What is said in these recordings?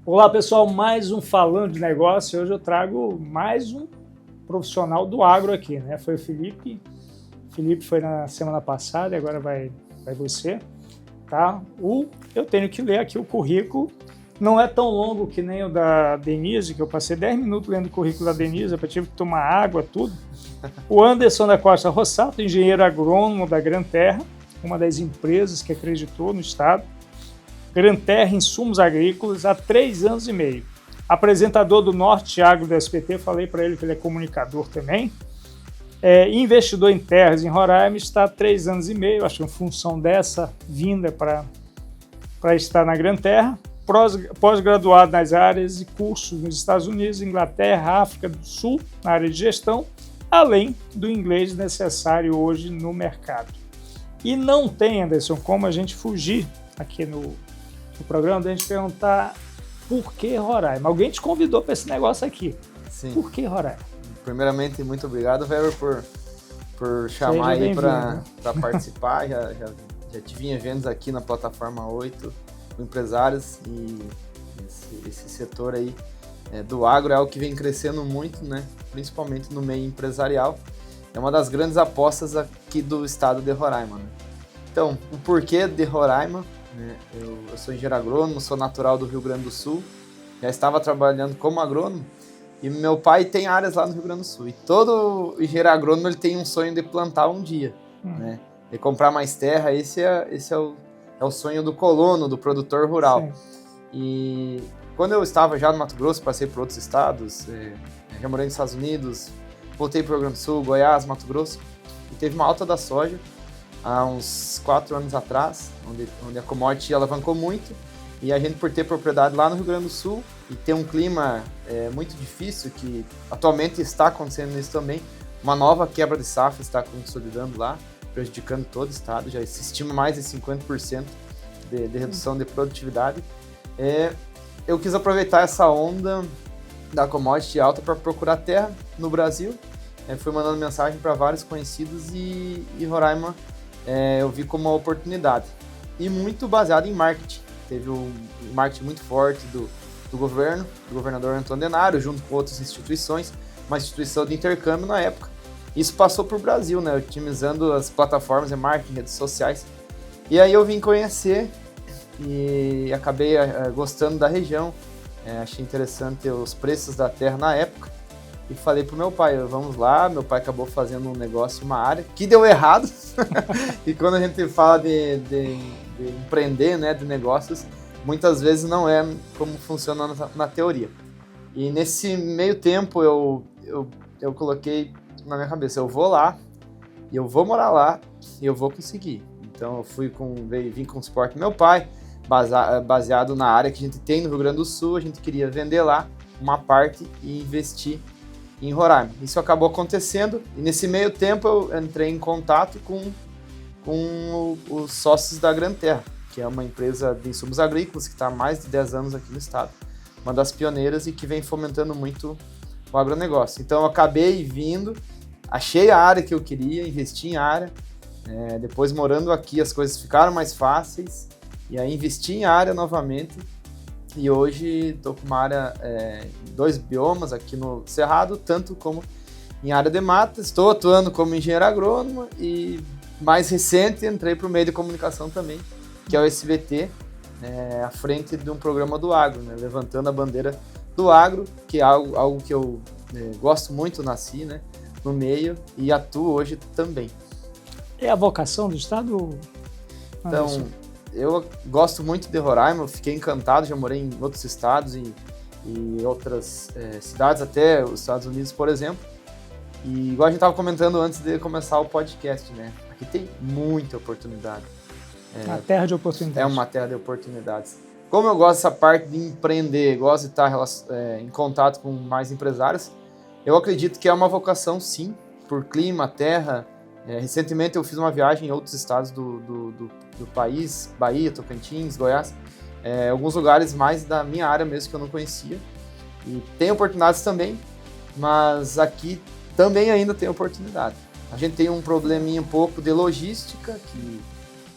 Olá pessoal, mais um Falando de Negócio. Hoje eu trago mais um profissional do agro aqui, né? Foi o Felipe. O Felipe foi na semana passada e agora vai você, tá? Eu tenho que ler aqui o currículo. Não é tão longo que nem o da Denise, que eu passei 10 minutos lendo o currículo da Denise, eu tive que tomar água, tudo. O Anderson da Costa Rossato, engenheiro agrônomo da Gran Terra, uma das empresas que acreditou no estado. Gran Terra Insumos Agrícolas há 3 anos e meio. Apresentador do Norte Agro do SBT, falei para ele que ele é comunicador também. Investidor em terras em Roraima, está há 3 anos e meio, acho que em função dessa vinda para estar na Gran Terra. Pós-graduado nas áreas e cursos nos Estados Unidos, Inglaterra, África do Sul, na área de gestão, além do inglês necessário hoje no mercado. E não tem, Anderson, como a gente fugir aqui no programa da gente perguntar por que Roraima. Alguém te convidou para esse negócio aqui. Sim. Por que Roraima? Primeiramente, muito obrigado, Weber, por chamar aí para participar. Já te vinha vendo aqui na plataforma 8, com empresários, e esse setor aí do agro é algo que vem crescendo muito, né? Principalmente no meio empresarial. É uma das grandes apostas aqui do estado de Roraima, né? Então, o porquê de Roraima? Eu sou engenheiro agrônomo, sou natural do Rio Grande do Sul, já estava trabalhando como agrônomo, e meu pai tem áreas lá no Rio Grande do Sul, e todo engenheiro agrônomo ele tem um sonho de plantar um dia, né? De comprar mais terra. Esse é o sonho do colono, do produtor rural. Sim. E quando eu estava já no Mato Grosso, passei por outros estados, já morei nos Estados Unidos, voltei para o Rio Grande do Sul, Goiás, Mato Grosso, e teve uma alta da soja há uns 4 anos atrás, onde a commodity alavancou muito, e a gente, por ter propriedade lá no Rio Grande do Sul e ter um clima muito difícil, que atualmente está acontecendo isso também, uma nova quebra de safra está consolidando lá, prejudicando todo o estado, já se estima mais de 50% de redução de produtividade. Eu quis aproveitar essa onda da commodity alta para procurar terra no Brasil, fui mandando mensagem para vários conhecidos, e Roraima eu vi como uma oportunidade, e muito baseado em marketing. Teve um marketing muito forte do governo, do governador Antônio Denário, junto com outras instituições, uma instituição de intercâmbio na época. Isso passou para o Brasil, né, otimizando as plataformas de marketing, redes sociais. E aí eu vim conhecer e acabei gostando da região, achei interessante os preços da terra na época, e falei pro meu pai, vamos lá. Meu pai acabou fazendo um negócio, uma área, que deu errado. E quando a gente fala de empreender, né, de negócios, muitas vezes não é como funciona na teoria. E nesse meio tempo eu coloquei na minha cabeça, eu vou lá, e eu vou morar lá, e eu vou conseguir. Então eu vim com o suporte do meu pai, baseado na área que a gente tem no Rio Grande do Sul. A gente queria vender lá uma parte e investir em Roraima. Isso acabou acontecendo, e nesse meio tempo eu entrei em contato com os sócios da Gran Terra, que é uma empresa de insumos agrícolas que está há mais de 10 anos aqui no estado, uma das pioneiras e que vem fomentando muito o agronegócio. Então eu acabei vindo, achei a área que eu queria, investi em área, depois morando aqui as coisas ficaram mais fáceis, e aí investi em área novamente. E hoje estou com uma área, 2 biomas aqui no Cerrado, tanto como em área de mata. Estou atuando como engenheiro agrônomo, e mais recente entrei para o meio de comunicação também, que é o SBT, à frente de um programa do agro, né, levantando a bandeira do agro, que é algo que eu gosto muito, nasci, né, no meio, e atuo hoje também. É a vocação do estado? Então, eu gosto muito de Roraima, eu fiquei encantado, já morei em outros estados e outras cidades, até os Estados Unidos, por exemplo. E igual a gente estava comentando antes de começar o podcast, né? Aqui tem muita oportunidade. A terra de oportunidades. É uma terra de oportunidades. Como eu gosto dessa parte de empreender, gosto de estar em contato com mais empresários, eu acredito que é uma vocação, sim, por clima, terra. Recentemente eu fiz uma viagem em outros estados do país, Bahia, Tocantins, Goiás, alguns lugares mais da minha área mesmo que eu não conhecia. E tem oportunidades também, mas aqui também ainda tem oportunidade. A gente tem um probleminha um pouco de logística,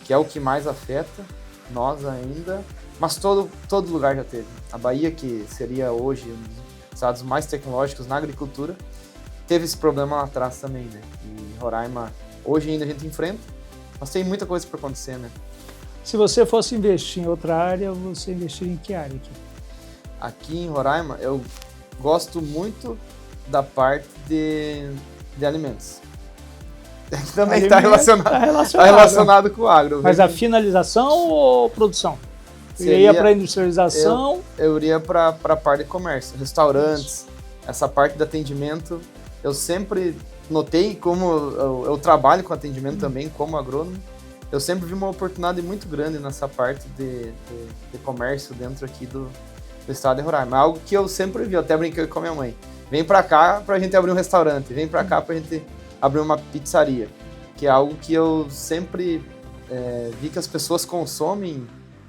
que é o que mais afeta nós ainda, Mas todo lugar já teve. A Bahia, que seria hoje um dos estados mais tecnológicos na agricultura, teve esse problema lá atrás também, né? E Roraima, hoje ainda a gente enfrenta, mas tem muita coisa para acontecer, né? Se você fosse investir em outra área, você investiria em que área aqui? Aqui em Roraima, eu gosto muito da parte de alimentos. Também está relacionado com o agro. Mas a finalização ou produção? Você ia para a industrialização? Eu iria para a parte de comércio, restaurantes, essa parte de atendimento. Eu sempre notei, como eu trabalho com atendimento também, como agrônomo, eu sempre vi uma oportunidade muito grande nessa parte de comércio dentro aqui do estado de Roraima. É algo que eu sempre vi, eu até brinquei com a minha mãe. Vem para cá para a gente abrir um restaurante, vem para cá para a gente abrir uma pizzaria, que é algo que eu sempre vi que as pessoas consomem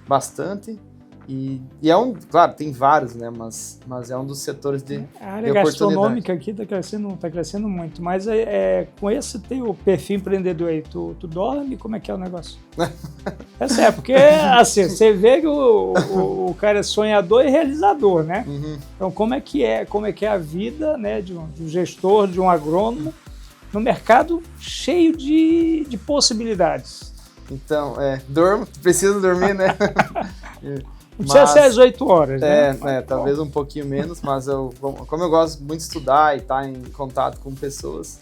bastante. E é claro, tem vários, né? Mas é um dos setores de oportunidade. A área gastronômica aqui está crescendo muito. Mas com esse teu perfil empreendedor aí, tu dorme? Como é que é o negócio? É sério, porque assim, você vê que o cara é sonhador e realizador, né? Uhum. Então, como é que é a vida, né, de um gestor, de um agrônomo, no mercado cheio de possibilidades? Então, preciso dormir, né? Não precisa ser às 8 horas, né? Talvez um pouquinho menos, mas como eu gosto muito de estudar e estar em contato com pessoas,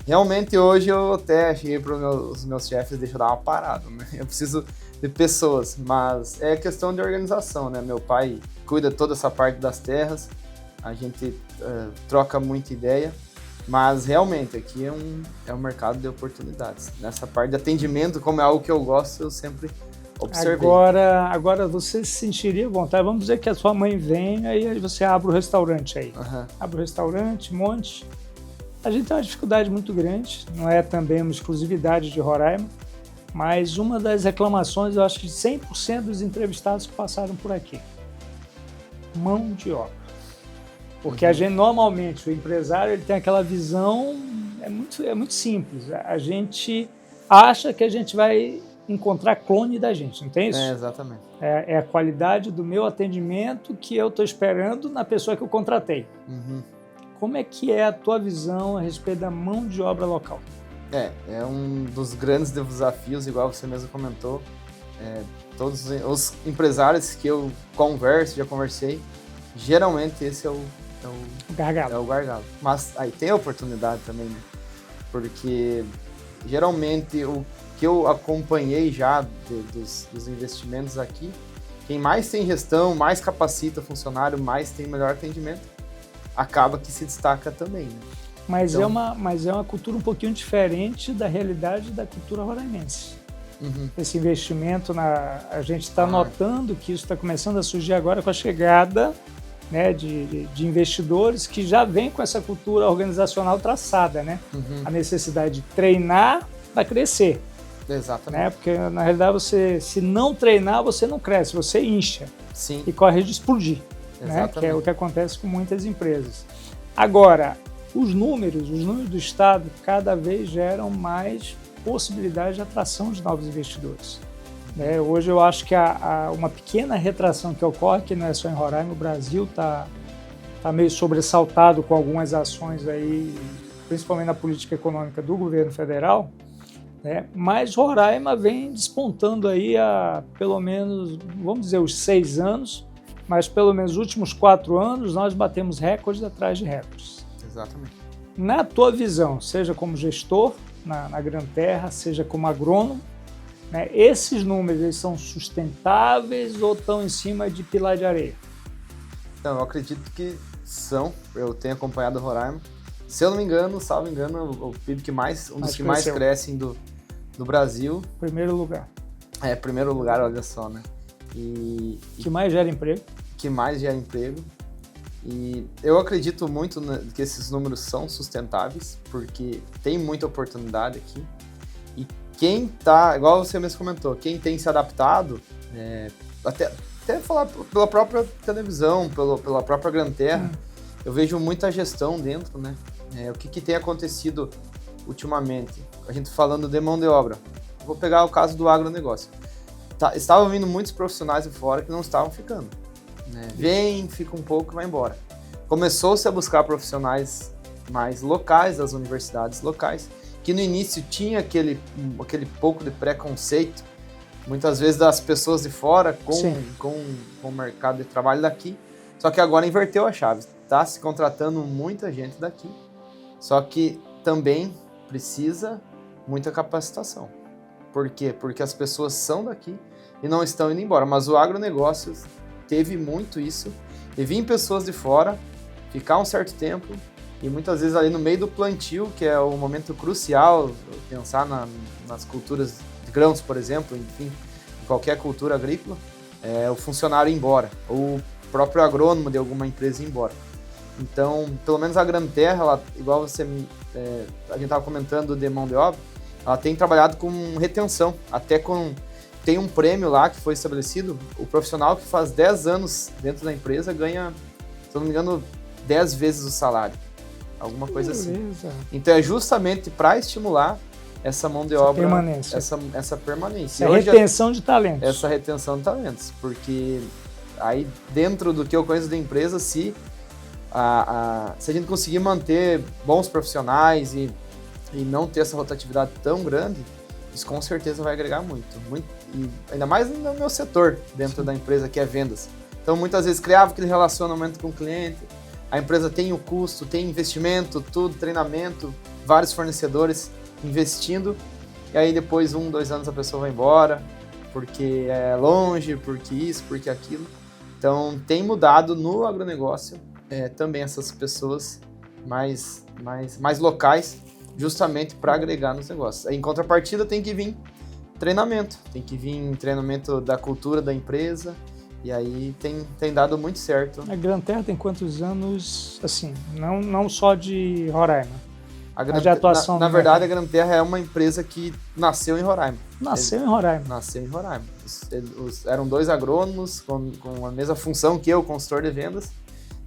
realmente hoje eu até cheguei para os meus chefes, deixa eu dar uma parada, né? Eu preciso de pessoas, mas é questão de organização, né? Meu pai cuida toda essa parte das terras, a gente troca muita ideia, mas realmente aqui é um mercado de oportunidades. Nessa parte de atendimento, como é algo que eu gosto, eu sempre observei. Agora você se sentiria à vontade. Vamos dizer que a sua mãe vem, aí você abre o restaurante aí. Uhum. Abre o restaurante, monte. A gente tem uma dificuldade muito grande, não é também uma exclusividade de Roraima, mas uma das reclamações, eu acho que 100% dos entrevistados que passaram por aqui. Mão de obra. Porque a gente, normalmente, o empresário, ele tem aquela visão, é muito simples. A gente acha que a gente vai encontrar clone da gente, não tem isso? Exatamente. É a qualidade do meu atendimento que eu estou esperando na pessoa que eu contratei. Uhum. Como é que é a tua visão a respeito da mão de obra local? É um dos grandes desafios, igual você mesmo comentou. Todos os empresários que eu já conversei, geralmente esse é o gargalo. É o gargalo. Mas aí tem a oportunidade também, né? Porque geralmente o que eu acompanhei já dos investimentos aqui, quem mais tem gestão, mais capacita funcionário, mais tem melhor atendimento, acaba que se destaca também, né? Mas é uma cultura um pouquinho diferente da realidade da cultura roraimense. Uhum. Esse investimento, a gente está notando que isso está começando a surgir agora com a chegada, né, de investidores que já vêm com essa cultura organizacional traçada, né? Uhum. A necessidade de treinar para crescer. Exatamente. Né? Porque, na realidade, se não treinar, você não cresce, você incha. Sim. E corre de explodir, né? Que é o que acontece com muitas empresas. Agora, os números do Estado cada vez geram mais possibilidade de atração de novos investidores. Né? Hoje eu acho que uma pequena retração que ocorre, que não é só em Roraima, o Brasil está meio sobressaltado com algumas ações aí, principalmente na política econômica do governo federal, né? Mas Roraima vem despontando aí há pelo menos, vamos dizer, os 6 anos, mas pelo menos os últimos 4 anos nós batemos recordes atrás de recordes. Exatamente. Na tua visão, seja como gestor na Gran Terra, seja como agrônomo, né, esses números eles são sustentáveis ou estão em cima de pilar de areia? Então, eu acredito que são. Eu tenho acompanhado o Roraima. Se eu não me engano, salvo engano, o PIB um dos que mais crescem do Brasil. Primeiro lugar. Primeiro lugar, olha só, né? Que mais gera emprego. Que mais gera emprego. E eu acredito muito que esses números são sustentáveis, porque tem muita oportunidade aqui. E quem tá, igual você mesmo comentou, quem tem se adaptado, até falar pela própria televisão, pela própria Gran Terra, eu vejo muita gestão dentro, né? O que tem acontecido ultimamente? A gente falando de mão de obra. Vou pegar o caso do agronegócio. estavam vindo muitos profissionais de fora que não estavam ficando. Né? Vem, fica um pouco e vai embora. Começou-se a buscar profissionais mais locais, das universidades locais, que no início tinha aquele pouco de preconceito, muitas vezes das pessoas de fora com o mercado de trabalho daqui, só que agora inverteu a chave, está se contratando muita gente daqui, só que também precisa muita capacitação. Por quê? Porque as pessoas são daqui e não estão indo embora, mas o agronegócio teve muito isso, e vir pessoas de fora, ficar um certo tempo, e muitas vezes ali no meio do plantio, que é o momento crucial, pensar nas culturas de grãos, por exemplo, enfim, em qualquer cultura agrícola, o funcionário ir embora, ou o próprio agrônomo de alguma empresa ir embora. Então, pelo menos a Granterra, ela, igual a gente estava comentando de mão de obra, ela tem trabalhado com retenção, tem um prêmio lá que foi estabelecido, o profissional que faz 10 anos dentro da empresa ganha, se eu não me engano, 10 vezes o salário. Alguma coisa assim. Então é justamente para estimular essa mão de obra, essa permanência. Essa retenção de talentos. Essa retenção de talentos, porque aí dentro do que eu conheço da empresa, se a gente conseguir manter bons profissionais e não ter essa rotatividade tão grande, isso com certeza vai agregar muito e ainda mais no meu setor dentro da empresa, que é vendas. Então muitas vezes criava aquele relacionamento com o cliente, a empresa tem o custo, tem investimento, tudo, treinamento, vários fornecedores investindo, e aí depois 1, 2 anos a pessoa vai embora, porque é longe, porque isso, porque aquilo. Então tem mudado no agronegócio também essas pessoas mais locais, justamente para agregar nos negócios. Em contrapartida tem que vir treinamento da cultura da empresa, e aí tem dado muito certo. A Granterra tem quantos anos, assim, não só de Roraima, mas de atuação? Na verdade, a Granterra é uma empresa que nasceu em Roraima. Nasceu em Roraima. Eram 2 agrônomos com a mesma função que eu, consultor de vendas.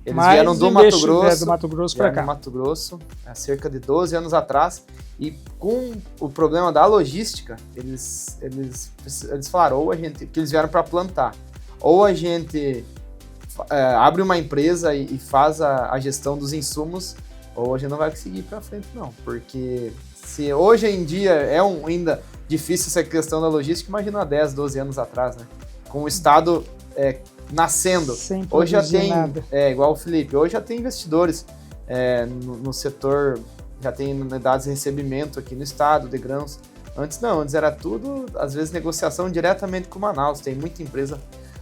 Eles vieram do Mato Grosso para cá. Mato Grosso, há cerca de 12 anos atrás. E com o problema da logística, eles falaram, que eles vieram para plantar. Ou a gente abre uma empresa e faz a gestão dos insumos, ou a gente não vai conseguir ir para frente, não. Porque se hoje em dia ainda difícil essa questão da logística, imagina há 10, 12 anos atrás, né? Com o Estado nascendo. Sem hoje já tem, nada. Igual o Felipe, hoje já tem investidores no setor, já tem unidades de recebimento aqui no Estado, de grãos. Antes não, antes era tudo, às vezes, negociação diretamente com Manaus, tem muita empresa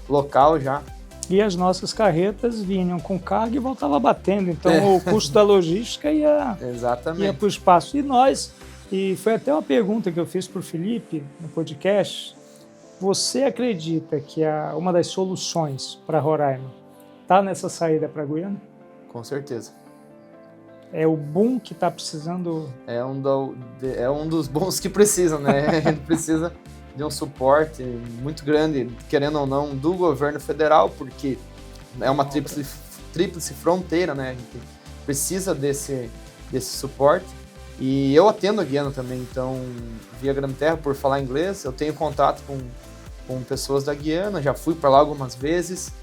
local já. E as nossas carretas vinham com carga e voltava batendo, então o custo da logística ia para o espaço. E foi até uma pergunta que eu fiz para o Felipe no podcast, você acredita que uma das soluções para Roraima está nessa saída para Guiana? Com certeza. É o boom que está precisando? É um dos bons que precisa, né? A gente precisa de um suporte muito grande, querendo ou não, do governo federal, porque é uma tríplice fronteira, né? A gente precisa desse suporte. E eu atendo a Guiana também, então, via Granterra, por falar inglês, eu tenho contato com pessoas da Guiana, já fui para lá algumas vezes,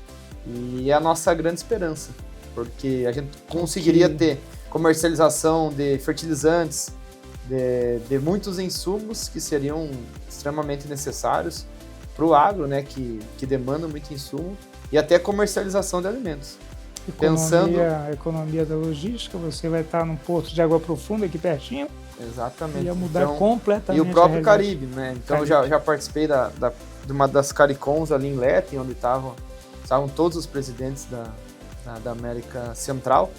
e é a nossa grande esperança, porque a gente conseguiria ter comercialização de fertilizantes, de muitos insumos que seriam extremamente necessários para o agro, né, que demanda muito insumo, e até comercialização de alimentos. A economia da logística, você vai estar num porto de água profunda aqui pertinho. Exatamente. Ia mudar completamente. E o próprio Caribe, né? Então eu já participei de uma das Caricons ali em Lete, onde estavam todos os presidentes da América Central.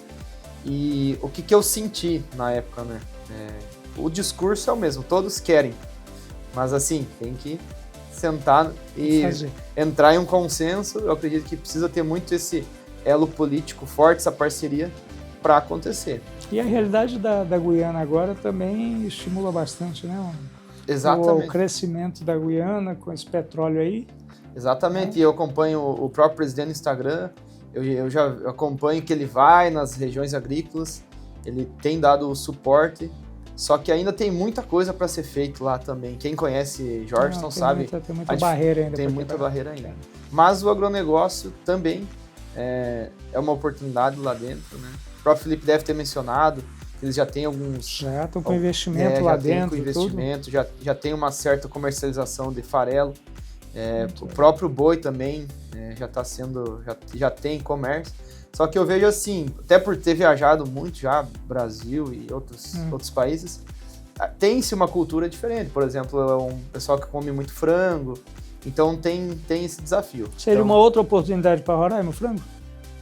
E o que eu senti na época, né? O discurso é o mesmo, todos querem. Mas assim, tem que sentar e entrar em um consenso. Eu acredito que precisa ter muito esse elo político forte, essa parceria, para acontecer. E a realidade da Guiana agora também estimula bastante, né? Exatamente. O crescimento da Guiana com esse petróleo aí. Exatamente, e eu acompanho o próprio presidente no Instagram, eu já acompanho que ele vai nas regiões agrícolas, ele tem dado o suporte Só que ainda tem muita coisa para ser feito lá também. Quem conhece Georgetown sabe. Tem muita barreira ainda. Tem muita barreira ainda. Mas o agronegócio também é uma oportunidade lá dentro, né? O próprio Felipe deve ter mencionado, eles já têm alguns... Já estão com investimento lá dentro. Com investimento, já tem uma certa comercialização de farelo. O próprio boi também já está sendo... Já tem comércio. Só que eu vejo assim, até por ter viajado muito já, Brasil e outros países, tem-se uma cultura diferente. Por exemplo, é um pessoal que come muito frango, então tem esse desafio. Seria uma outra oportunidade para Roraima, o frango?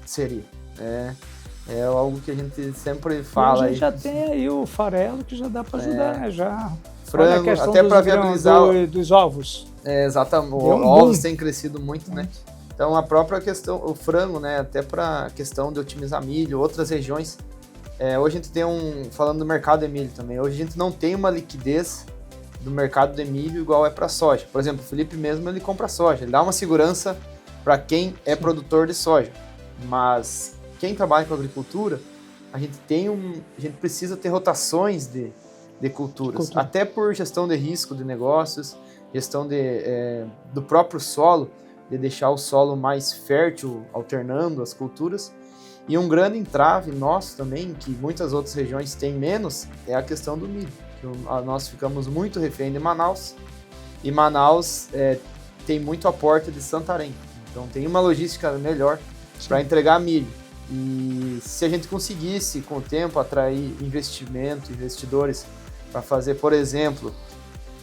Seria. É algo que a gente sempre fala. E a gente já tem aí o farelo que já dá para ajudar, né? Já. Frango, até para viabilizar... dos ovos. Exatamente. Ovos têm crescido muito, né? Então, a própria questão, o frango, né, até para a questão de otimizar milho, outras regiões. Hoje a gente tem falando do mercado de milho também, hoje a gente não tem uma liquidez do mercado de milho igual é para soja. Por exemplo, o Felipe mesmo, ele compra soja, ele dá uma segurança para quem é produtor de soja. Mas quem trabalha com agricultura, a gente precisa ter rotações de culturas, até por gestão de risco de negócios, gestão do próprio solo, de deixar o solo mais fértil, alternando as culturas. E um grande entrave nosso também, que muitas outras regiões têm menos, é a questão do milho. Nós ficamos muito refém de Manaus, e Manaus tem muito aporte de Santarém. Então tem uma logística melhor para entregar milho. E se a gente conseguisse, com o tempo, atrair investidores para fazer, por exemplo,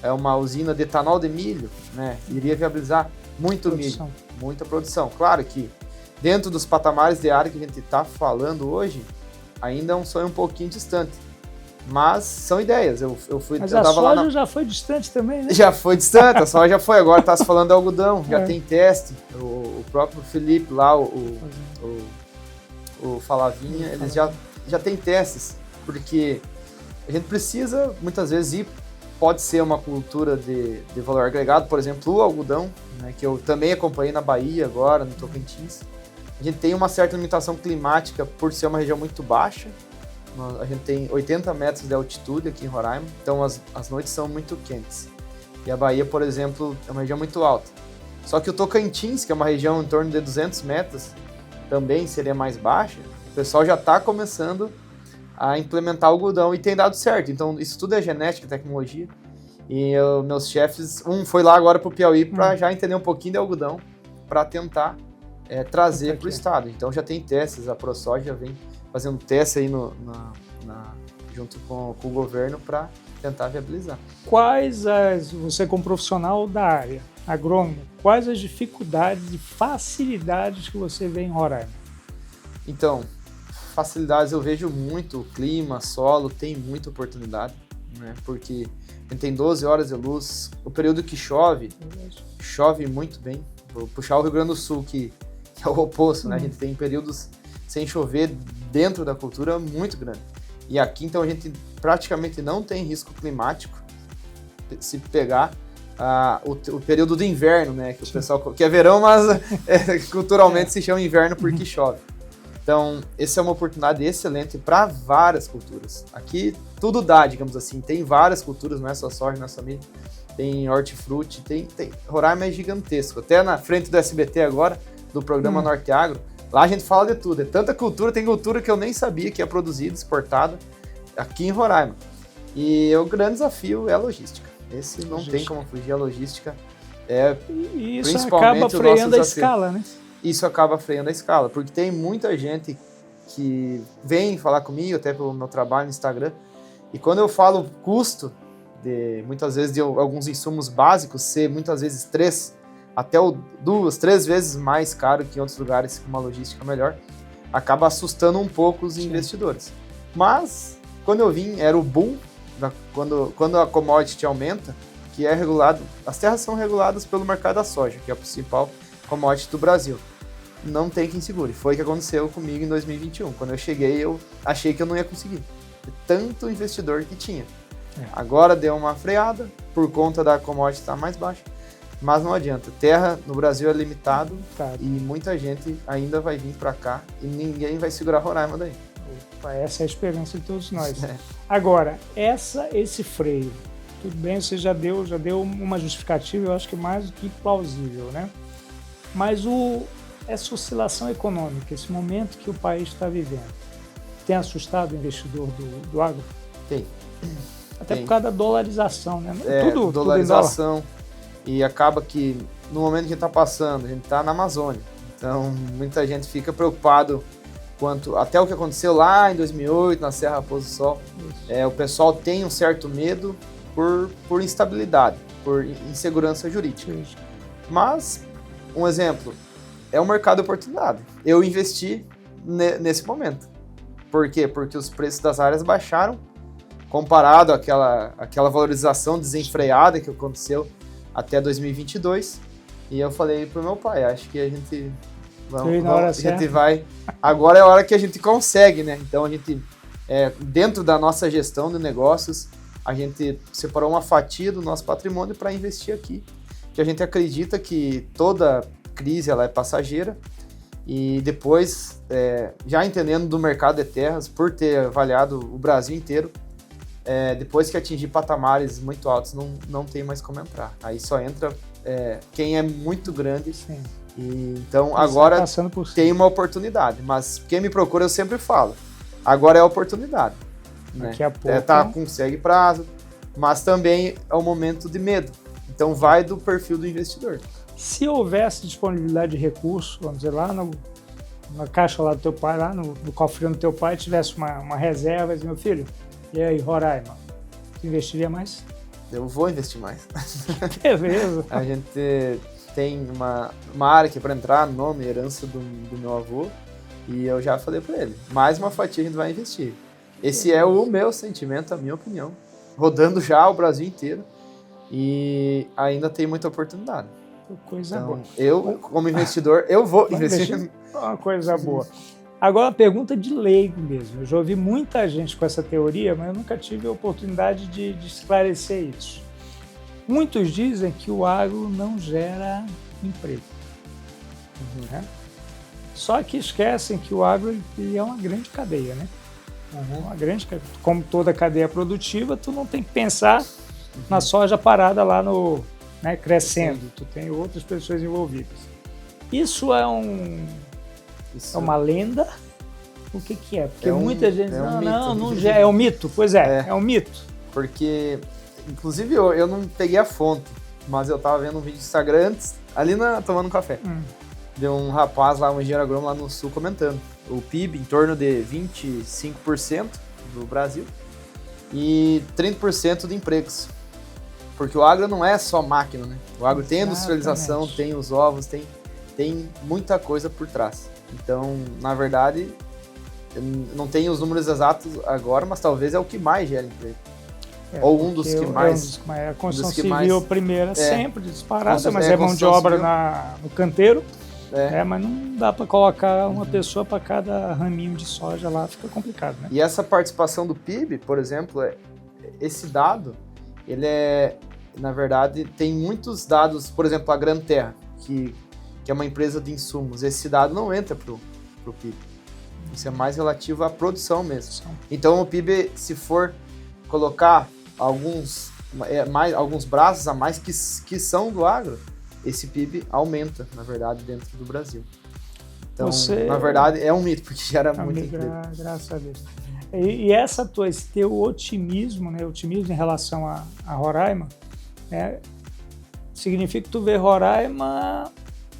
uma usina de etanol de milho, né, iria viabilizar muito milho, muita produção. Claro que dentro dos patamares de área que a gente está falando hoje, ainda é um sonho um pouquinho distante. Mas são ideias. Mas a soja já foi distante também, né? Já foi distante, a soja já foi. Agora está se falando de algodão, já tem teste. O próprio Felipe lá, o Falavinha, eles já tem testes. Porque a gente precisa, muitas vezes, ir. Pode ser uma cultura de valor agregado, por exemplo, o algodão, né, que eu também acompanhei na Bahia agora, no Tocantins. A gente tem uma certa limitação climática por ser uma região muito baixa. A gente tem 80 metros de altitude aqui em Roraima, então as noites são muito quentes. E a Bahia, por exemplo, é uma região muito alta. Só que o Tocantins, que é uma região em torno de 200 metros, também seria mais baixa. O pessoal já está começando a implementar algodão e tem dado certo. Então, isso tudo é genética, tecnologia. E meus chefes, foi lá agora para o Piauí para já entender um pouquinho de algodão, para tentar trazer para o estado. Então, já tem testes, a ProSoja já vem fazendo testes aí junto com o governo para tentar viabilizar. Você como profissional da área, agrônomo, quais as dificuldades e facilidades que você vê em Roraima? Então, facilidades eu vejo muito, clima, solo, tem muita oportunidade, né? Porque a gente tem 12 horas de luz, o período que chove muito bem. Vou puxar o Rio Grande do Sul, que é o oposto, né? A gente tem períodos sem chover dentro da cultura muito grande. E aqui, então, a gente praticamente não tem risco climático se pegar o período do inverno, né? Que o pessoal, que é verão, mas culturalmente se chama inverno porque chove. Então, essa é uma oportunidade excelente para várias culturas. Aqui tudo dá, digamos assim. Tem várias culturas, não é só soja, não é só milho. Tem hortifruti, Roraima é gigantesco. Até na frente do SBT agora, do programa Norte Agro, lá a gente fala de tudo. É tanta cultura, tem cultura que eu nem sabia que é produzida, exportada aqui em Roraima. E o grande desafio é a logística. Esse não tem como fugir, a logística e isso acaba freando a escala, né? Isso acaba freando a escala, porque tem muita gente que vem falar comigo, até pelo meu trabalho no Instagram, e quando eu falo custo, muitas vezes de alguns insumos básicos, ser muitas vezes 3 até 2, 3 vezes mais caro que em outros lugares com uma logística melhor, acaba assustando um pouco os investidores. Mas, quando eu vim, era o boom, quando a commodity aumenta, que é regulado, as terras são reguladas pelo mercado da soja, que é a principal commodity do Brasil. Não tem quem segure. Foi o que aconteceu comigo em 2021. Quando eu cheguei, eu achei que eu não ia conseguir. Tanto investidor que tinha. Agora deu uma freada, por conta da commodity estar mais baixa. Mas não adianta. Terra no Brasil é limitado e muita gente ainda vai vir para cá e ninguém vai segurar Roraima daí. Essa é a esperança de todos nós. Agora, esse freio, tudo bem, você já deu uma justificativa, eu acho que mais do que plausível, né? Mas essa oscilação econômica, esse momento que o país está vivendo, tem assustado o investidor do agro? Tem. Até por causa da dolarização, né? Dolarização. E acaba que, no momento que a gente está passando, a gente está na Amazônia. Então, muita gente fica preocupado até o que aconteceu lá em 2008, na Serra Raposo do Sol. O pessoal tem um certo medo por instabilidade, por insegurança jurídica. Mas, um exemplo, é um mercado de oportunidade. Eu investi nesse momento. Por quê? Porque os preços das áreas baixaram, comparado àquela valorização desenfreada que aconteceu até 2022. E eu falei pro meu pai, acho que a gente vai... Agora é a hora que a gente consegue, né? Então a gente, dentro da nossa gestão de negócios, a gente separou uma fatia do nosso patrimônio para investir aqui. Que a gente acredita que toda crise ela é passageira. E depois, já entendendo do mercado de terras, por ter avaliado o Brasil inteiro, depois que atingir patamares muito altos, não tem mais como entrar. Aí só entra quem é muito grande. Sim. E, então agora tem uma oportunidade. Mas quem me procura, eu sempre falo, agora é a oportunidade. Daqui a pouco... Consegue prazo, mas também é um momento de medo. Então vai do perfil do investidor. Se houvesse disponibilidade de recursos, vamos dizer, lá na caixa lá do teu pai, lá no cofrinho do teu pai, tivesse uma reserva, meu filho, e aí, Roraima, tu investiria mais? Eu vou investir mais. Beleza. A gente tem uma área que é para entrar, nome, herança do meu avô, e eu já falei para ele, mais uma fatia a gente vai investir. Esse é o meu sentimento, a minha opinião. Rodando já o Brasil inteiro, e ainda tem muita oportunidade. Coisa então, boa. Eu, como investidor, eu vou investir. Uma coisa boa. Agora, uma pergunta de leigo mesmo. Eu já ouvi muita gente com essa teoria, mas eu nunca tive a oportunidade de esclarecer isso. Muitos dizem que o agro não gera emprego. Né? Só que esquecem que o agro ele é uma grande cadeia, né? Uma grande, como toda cadeia produtiva, tu não tem que pensar na soja parada lá crescendo. Tu tem outras pessoas envolvidas. Isso é uma lenda? O que é? Porque muita gente diz, não gera. É um mito? Pois é um mito. Porque, inclusive, eu não peguei a fonte, mas eu tava vendo um vídeo do Instagram antes, ali tomando café. Deu um rapaz lá, um engenheiro agrônomo lá no sul, comentando. O PIB em torno de 25% do Brasil e 30% de empregos. Porque o agro não é só máquina, né? O agro tem a industrialização, tem os ovos, tem muita coisa por trás. Então, na verdade, eu não tenho os números exatos agora, mas talvez é o que mais gera emprego. Ou um dos que mais... A construção civil primeira sempre disparada, mas é mão de obra no canteiro. Mas não dá para colocar uma pessoa para cada raminho de soja lá, fica complicado, né? E essa participação do PIB, por exemplo, esse dado, ele na verdade, tem muitos dados, por exemplo, a Gran Terra, que é uma empresa de insumos, esse dado não entra pro PIB. Isso é mais relativo à produção mesmo. Então, o PIB, se for colocar alguns braços a mais que são do agro, esse PIB aumenta, na verdade, dentro do Brasil. Então, na verdade, é um mito, porque gera muito emprego. Graças a Deus. E esse teu otimismo, né, otimismo em relação a Roraima, significa que tu vê Roraima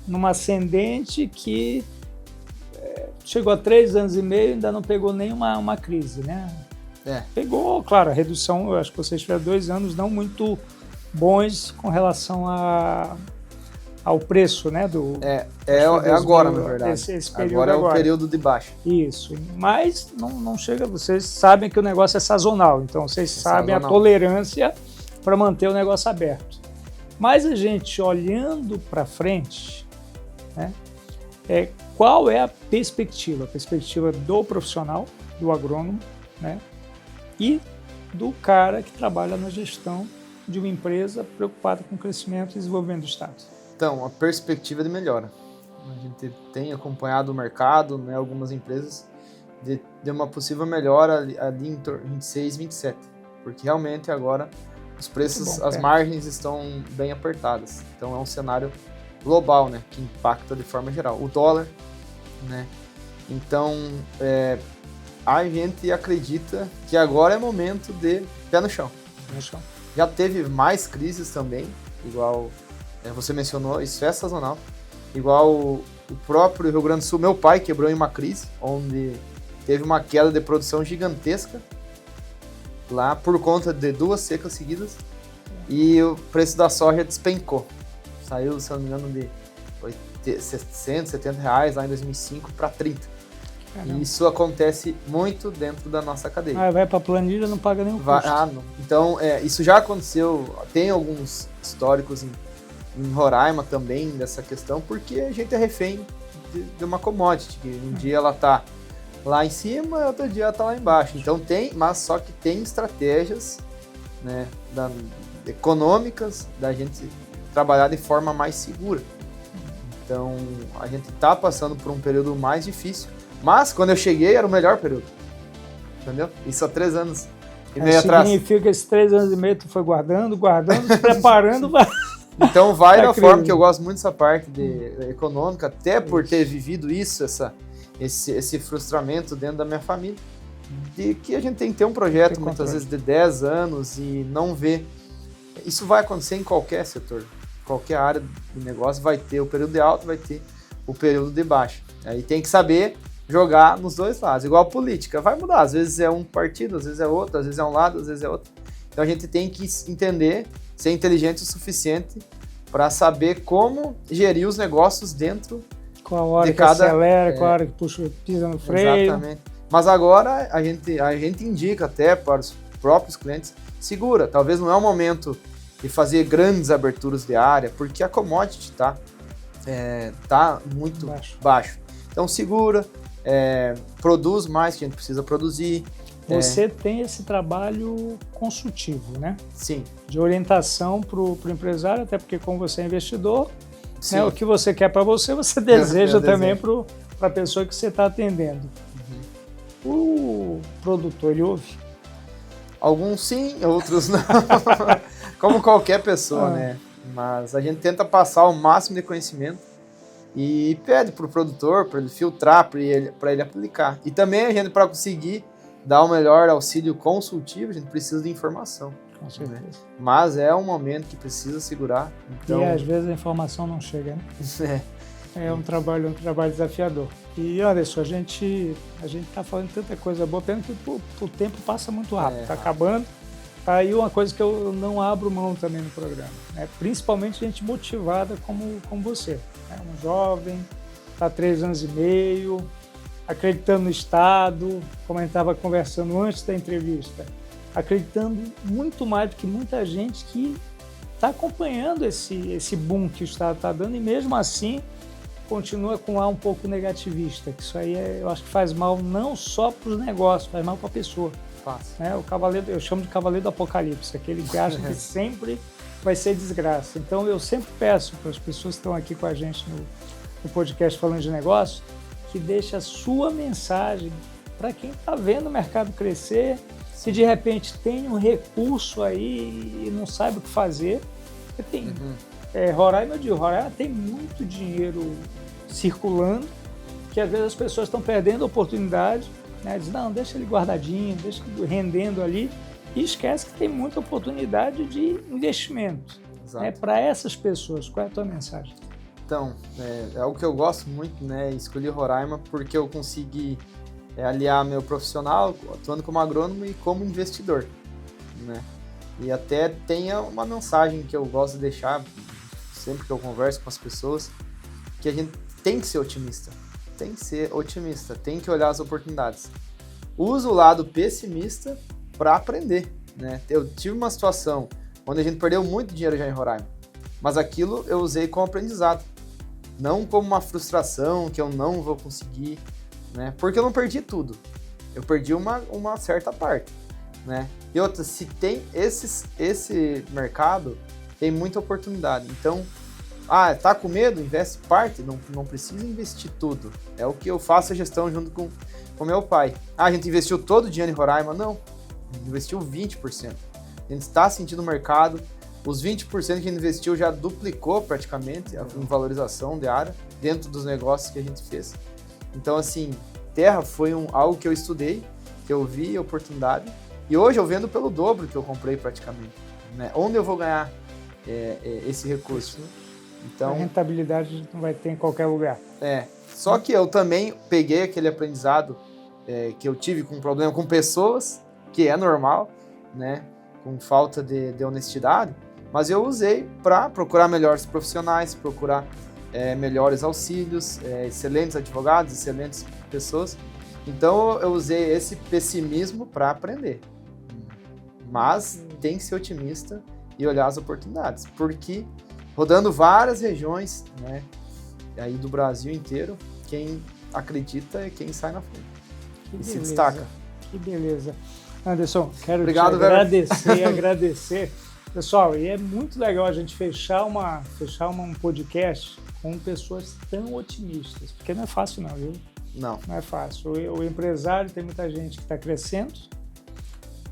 numa ascendente que chegou a 3 anos e meio e ainda não pegou nenhuma crise, né? Pegou, claro, a redução, eu acho que vocês tiveram 2 anos não muito bons com relação ao preço, né? Agora, na verdade. Esse período agora é o período de baixa. Isso, mas não chega, vocês sabem que o negócio é sazonal, então vocês sabem sazonal. A tolerância para manter o negócio aberto. Mas a gente olhando para frente, né, qual é a perspectiva? A perspectiva do profissional, do agrônomo, né, e do cara que trabalha na gestão de uma empresa preocupada com o crescimento e desenvolvimento do Estado. Então, a perspectiva de melhora. A gente tem acompanhado o mercado, né, algumas empresas, de uma possível melhora ali em torno de 26, 27. Porque realmente agora os preços, as margens estão bem apertadas. Então é um cenário global, né, que impacta de forma geral. O dólar, né? Então a gente acredita que agora é momento de pé no chão. Já teve mais crises também, igual você mencionou, isso é sazonal. Igual o próprio Rio Grande do Sul, meu pai quebrou em uma crise, onde teve uma queda de produção gigantesca lá por conta de 2 secas seguidas e o preço da soja despencou. Saiu, se não me engano, de R$670 lá em 2005 para 30. Caramba. E isso acontece muito dentro da nossa cadeia. Vai para a planilha, não paga nenhum custo. Não. Então, isso já aconteceu, tem alguns históricos em Roraima também dessa questão, porque a gente é refém de uma commodity, que um dia ela tá lá em cima, outro dia ela tá lá embaixo. Então mas só que tem estratégias, né, econômicas da gente trabalhar de forma mais segura. Então, a gente tá passando por um período mais difícil, mas quando eu cheguei era o melhor período, entendeu? Isso há 3 anos e meio atrás. Significa que esses 3 anos e meio tu foi guardando, se preparando. Então vai da forma que eu gosto muito dessa parte econômica, até por ter vivido isso, esse frustramento dentro da minha família, de que a gente tem que ter um projeto muitas vezes de 10 anos e não ver. Isso vai acontecer em qualquer setor, qualquer área do negócio vai ter o período de alta, vai ter o período de baixa. Aí tem que saber jogar nos dois lados, igual a política, vai mudar, às vezes é um partido, às vezes é outro, às vezes é um lado, às vezes é outro. Então a gente tem que entender, ser inteligente o suficiente para saber como gerir os negócios dentro com a hora de cada... que acelera, com a hora que pisa no freio. Exatamente. Mas agora a gente indica até para os próprios clientes, segura, talvez não é o momento de fazer grandes aberturas de área, porque a commodity tá muito baixo. Então segura, produz mais que a gente precisa produzir. Você tem esse trabalho consultivo, né? Sim. De orientação para o empresário, até porque como você é investidor, né, o que você quer para você deseja também para a pessoa que você está atendendo. O produtor, ele ouve? Alguns sim, outros não. Como qualquer pessoa, né? Mas a gente tenta passar o máximo de conhecimento e pede para o produtor, para ele filtrar, para ele aplicar. E também a gente, para conseguir dar o melhor auxílio consultivo, a gente precisa de informação. Com certeza. Né? Mas é um momento que precisa segurar. Então... E às vezes a informação não chega, né? É um trabalho desafiador. E Anderson, a gente está falando tanta coisa boa, pena que o tempo passa muito rápido, está acabando. Aí uma coisa que eu não abro mão também no programa, né? Principalmente gente motivada como você, né? Um jovem, está há 3 anos e meio, acreditando no Estado, como a gente estava conversando antes da entrevista, acreditando muito mais do que muita gente que está acompanhando esse boom que o Estado está dando e mesmo assim continua com um ar um pouco negativista, que isso aí eu acho que faz mal não só para os negócios, faz mal para a pessoa. Né? O cavaleiro, eu chamo de cavaleiro do apocalipse, aquele que acha que sempre vai ser desgraça. Então eu sempre peço para as pessoas que estão aqui com a gente no podcast Falando de Negócio, que deixe a sua mensagem para quem está vendo o mercado crescer, se de repente tem um recurso aí e não sabe o que fazer, porque tem... Roraima tem muito dinheiro circulando, que às vezes as pessoas estão perdendo a oportunidade, né? Diz, não, deixa ele guardadinho, deixa ele rendendo ali, e esquece que tem muita oportunidade de investimento. Né? Para essas pessoas, qual é a tua mensagem? Então, é algo que eu gosto muito, né? Escolhi Roraima porque eu consegui aliar meu profissional, atuando como agrônomo e como investidor, né? E até tem uma mensagem que eu gosto de deixar sempre que eu converso com as pessoas, que a gente tem que ser otimista. Tem que ser otimista, tem que olhar as oportunidades. Usa o lado pessimista para aprender, né? Eu tive uma situação onde a gente perdeu muito dinheiro já em Roraima, mas aquilo eu usei como aprendizado, não como uma frustração que eu não vou conseguir, né? Porque eu não perdi tudo, eu perdi uma certa parte, né? E outra, se tem esse mercado, tem muita oportunidade. Então, tá com medo? Investe parte, não precisa investir tudo. É o que eu faço a gestão junto com meu pai. A gente investiu todo o dinheiro em Roraima? Não, a gente investiu 20%. A gente está sentindo o mercado, os 20% que a gente investiu já duplicou praticamente a valorização de área dentro dos negócios que a gente fez. Então, assim, terra foi algo que eu estudei, que eu vi oportunidade, e hoje eu vendo pelo dobro que eu comprei praticamente. Né? Onde eu vou ganhar esse recurso? Então, a rentabilidade a gente não vai ter em qualquer lugar. Só que eu também peguei aquele aprendizado que eu tive com problema com pessoas, que é normal, né? Com falta de honestidade, mas eu usei para procurar melhores profissionais, procurar melhores auxílios, excelentes advogados, excelentes pessoas. Então eu usei esse pessimismo para aprender. Mas tem que ser otimista e olhar as oportunidades, porque rodando várias regiões, né, aí do Brasil inteiro, quem acredita é quem sai na frente. E se destaca. Que beleza. Anderson, quero Obrigado, te agradecer. Pessoal, e é muito legal a gente fechar um podcast com pessoas tão otimistas, porque não é fácil não, viu? Não é fácil. O empresário, tem muita gente que está crescendo,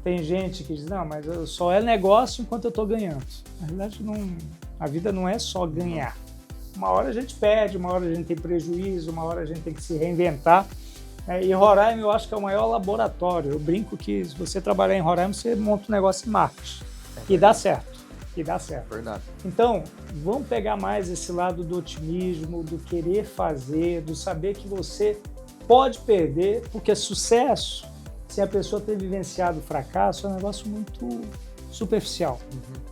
tem gente que diz, não, mas só é negócio enquanto eu estou ganhando. Na verdade, a vida não é só ganhar. Uma hora a gente perde, uma hora a gente tem prejuízo, uma hora a gente tem que se reinventar. E Roraima eu acho que é o maior laboratório. Eu brinco que se você trabalhar em Roraima, você monta um negócio em marketing. E dá certo. Verdade. Então, vamos pegar mais esse lado do otimismo, do querer fazer, do saber que você pode perder, porque sucesso, se a pessoa ter vivenciado o fracasso, é um negócio muito superficial.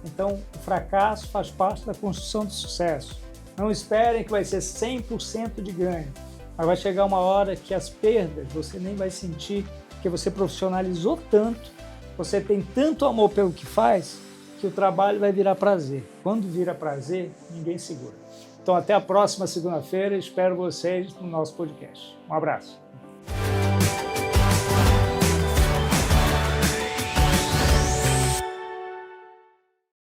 Então, o fracasso faz parte da construção do sucesso. Não esperem que vai ser 100% de ganho. Mas vai chegar uma hora que as perdas você nem vai sentir, porque você profissionalizou tanto, você tem tanto amor pelo que faz, que o trabalho vai virar prazer. Quando vira prazer, ninguém segura. Então, até a próxima segunda-feira. Espero vocês no nosso podcast. Um abraço.